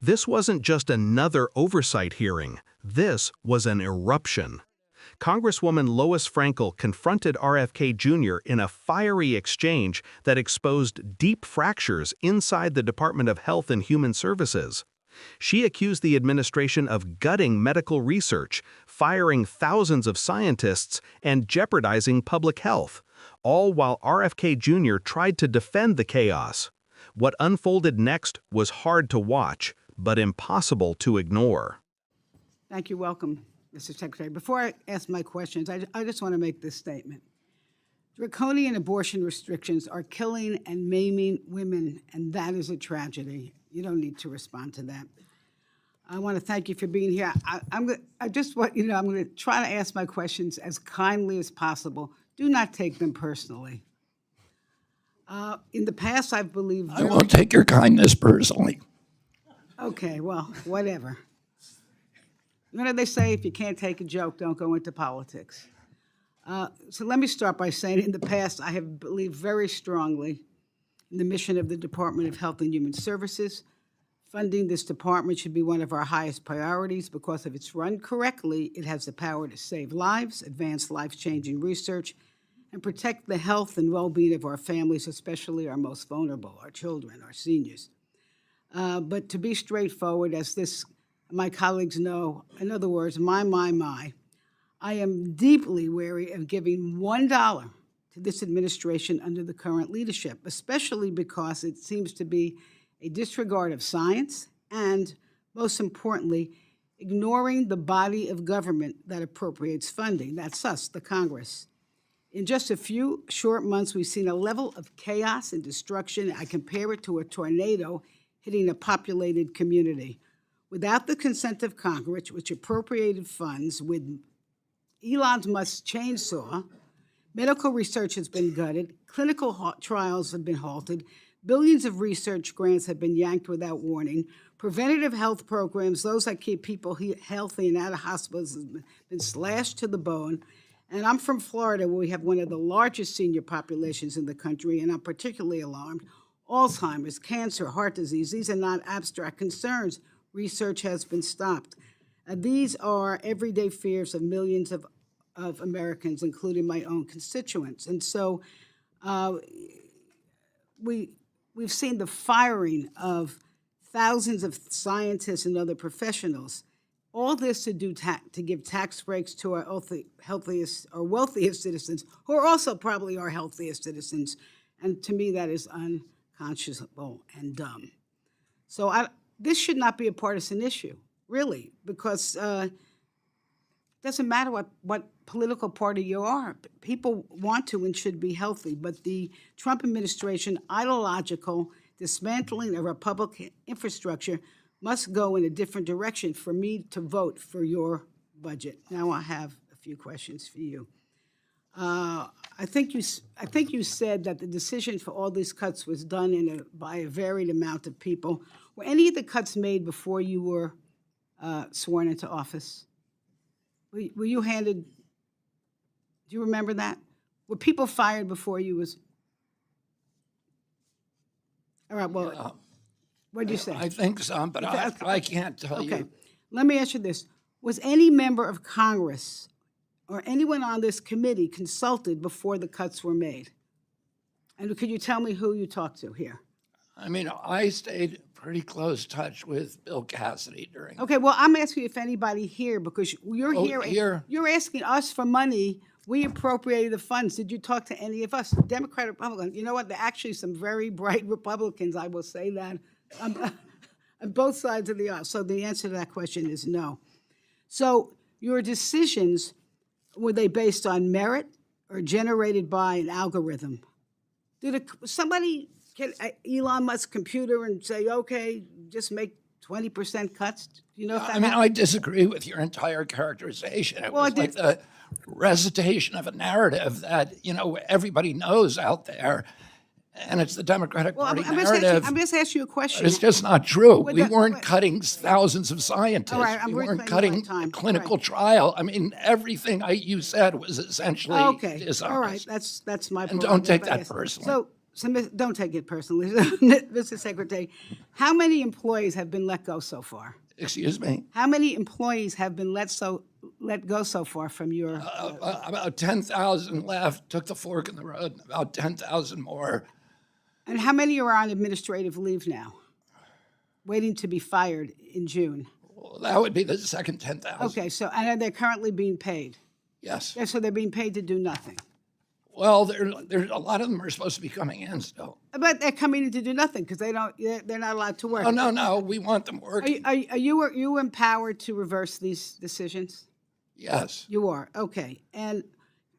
This wasn't just another oversight hearing. This was an eruption. Congresswoman Lois Frankel confronted RFK Jr. in a fiery exchange that exposed deep fractures inside the Department of Health and Human Services. She accused the administration of gutting medical research, firing thousands of scientists, and jeopardizing public health, all while RFK Jr. tried to defend the chaos. What unfolded next was hard to watch, but impossible to ignore. Thank you. Welcome, Mr. Secretary. Before I ask my questions, I just want to make this statement. Draconian abortion restrictions are killing and maiming women, and that is a tragedy. You don't need to respond to that. I want to thank you for being here. I'm going to try to ask my questions as kindly as possible. Do not take them personally. In the past, I've believed... I won't take your kindness personally. Okay, well, whatever. You know, they say if you can't take a joke, don't go into politics. So let me start by saying in the past, I have believed very strongly in the mission of the Department of Health and Human Services. Funding this department should be one of our highest priorities because if it's run correctly, it has the power to save lives, advance life-changing research, and protect the health and well-being of our families, especially our most vulnerable, our children, our seniors. But to be straightforward, as my colleagues know, in other words, I am deeply wary of giving $1 to this administration under the current leadership, especially because it seems to be a disregard of science and, most importantly, ignoring the body of government that appropriates funding. That's us, the Congress. In just a few short months, we've seen a level of chaos and destruction. I compare it to a tornado hitting a populated community. Without the consent of Congress, which appropriated funds with Elon Musk's chainsaw, medical research has been gutted, clinical trials have been halted, billions of research grants have been yanked without warning, preventative health programs, those that keep people healthy and out of hospitals, have been slashed to the bone. And I'm from Florida, where we have one of the largest senior populations in the country, and I'm particularly alarmed. Alzheimer's, cancer, heart disease, these are not abstract concerns. Research has been stopped. These are everyday fears of millions of Americans, including my own constituents. And so we've seen the firing of thousands of scientists and other professionals. All this to give tax breaks to our healthiest or wealthiest citizens, who are also probably our healthiest citizens. And to me, that is unconscionable and dumb. So this should not be a partisan issue, really, because it doesn't matter what political party you are. People want to and should be healthy, but the Trump administration, ideological dismantling of our public infrastructure must go in a different direction for me to vote for your budget. Now I have a few questions for you. I think you said that the decision for all these cuts was done by a varied amount of people. Were any of the cuts made before you were sworn into office? Were you handed? Do you remember that? Were people fired before you was? All right. Well, what did you say? I think so, but I can't tell you. Okay. Let me ask you this: was any member of Congress or anyone on this committee consulted before the cuts were made? And could you tell me who you talked to here? I mean, I stayed pretty close touch with Bill Cassidy during. Okay, well, I'm asking if anybody here, because you're here. You're asking us for money. We appropriated the funds. Did you talk to any of us, Democrat, Republican? You know what? There are actually some very bright Republicans, I will say that, on both sides of the aisle. So the answer to that question is no. So your decisions, were they based on merit or generated by an algorithm? Did somebody get Elon Musk's computer and say, okay, just make 20% cuts? You know, I mean, I disagree with your entire characterization. It was like the recitation of a narrative that, you know, everybody knows out there, and it's the Democratic Party narrative. I'm just asking you a question. It's just not true. We weren't cutting thousands of scientists. All right, we weren't cutting clinical trial. I mean, everything you said was essentially dishonest. All right, that's my point. And don't take that personally. So don't take it personally, Mr. Secretary. How many employees have been let go so far? Excuse me? How many employees have been let go so far from your? About 10,000 left, took the fork in the road, about 10,000 more. And how many are on administrative leave now, waiting to be fired in June? Well, that would be the second 10,000. Okay, so, and are they currently being paid? Yes. Yeah, so they're being paid to do nothing. Well, there's a lot of them are supposed to be coming in still. But they're coming in to do nothing because they're not allowed to work. Oh, no, we want them working. Are you empowered to reverse these decisions? Yes. You are, okay. And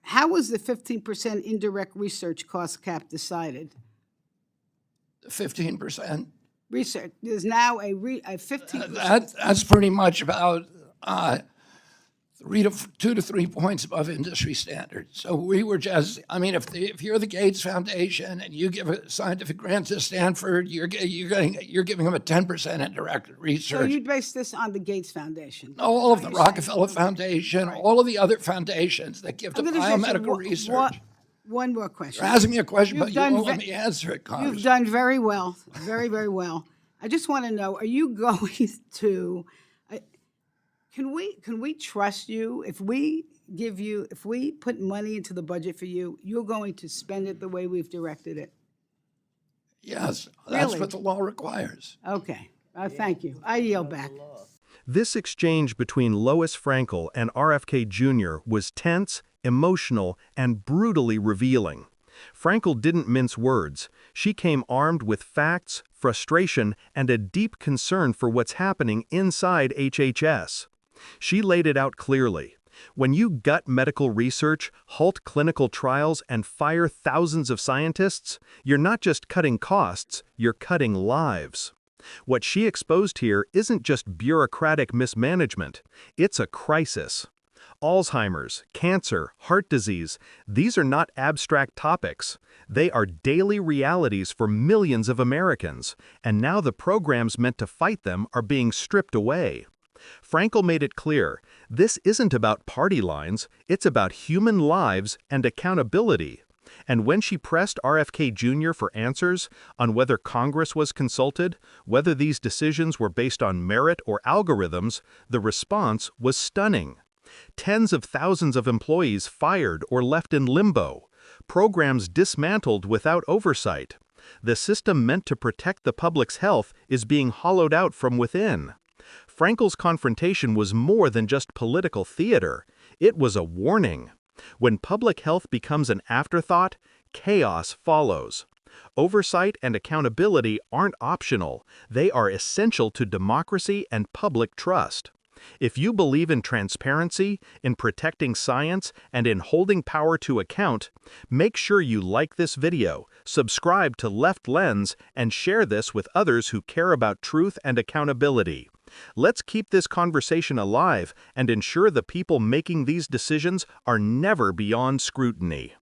how was the 15% indirect research cost cap decided? 15%. Research, there's now a 15%. That's pretty much about 2 to 3 points above industry standards. So we were just, I mean, if you're the Gates Foundation and you give a scientific grant to Stanford, you're giving them a 10% indirect research. So you base this on the Gates Foundation? All of the Rockefeller Foundation, all of the other foundations that give to biomedical research. One more question. You're asking me a question, but you won't let me answer it, Congress. You've done very well, very, very well. I just want to know, are you going to, can we trust you? If we put money into the budget for you, you're going to spend it the way we've directed it? Yes, that's Really? what the law requires. Okay, thank you. I yield back. This exchange between Lois Frankel and RFK Jr. was tense, emotional, and brutally revealing. Frankel didn't mince words. She came armed with facts, frustration, and a deep concern for what's happening inside HHS. She laid it out clearly. When you gut medical research, halt clinical trials, and fire thousands of scientists, you're not just cutting costs, you're cutting lives. What she exposed here isn't just bureaucratic mismanagement, it's a crisis. Alzheimer's, cancer, heart disease, these are not abstract topics. They are daily realities for millions of Americans, and now the programs meant to fight them are being stripped away. Frankel made it clear, this isn't about party lines, it's about human lives and accountability. And when she pressed RFK Jr. for answers on whether Congress was consulted, whether these decisions were based on merit or algorithms, the response was stunning. Tens of thousands of employees fired or left in limbo. Programs dismantled without oversight. The system meant to protect the public's health is being hollowed out from within. Frankel's confrontation was more than just political theater. It was a warning. When public health becomes an afterthought, chaos follows. Oversight and accountability aren't optional. They are essential to democracy and public trust. If you believe in transparency, in protecting science, and in holding power to account, make sure you like this video, subscribe to Left Lens, and share this with others who care about truth and accountability. Let's keep this conversation alive and ensure the people making these decisions are never beyond scrutiny.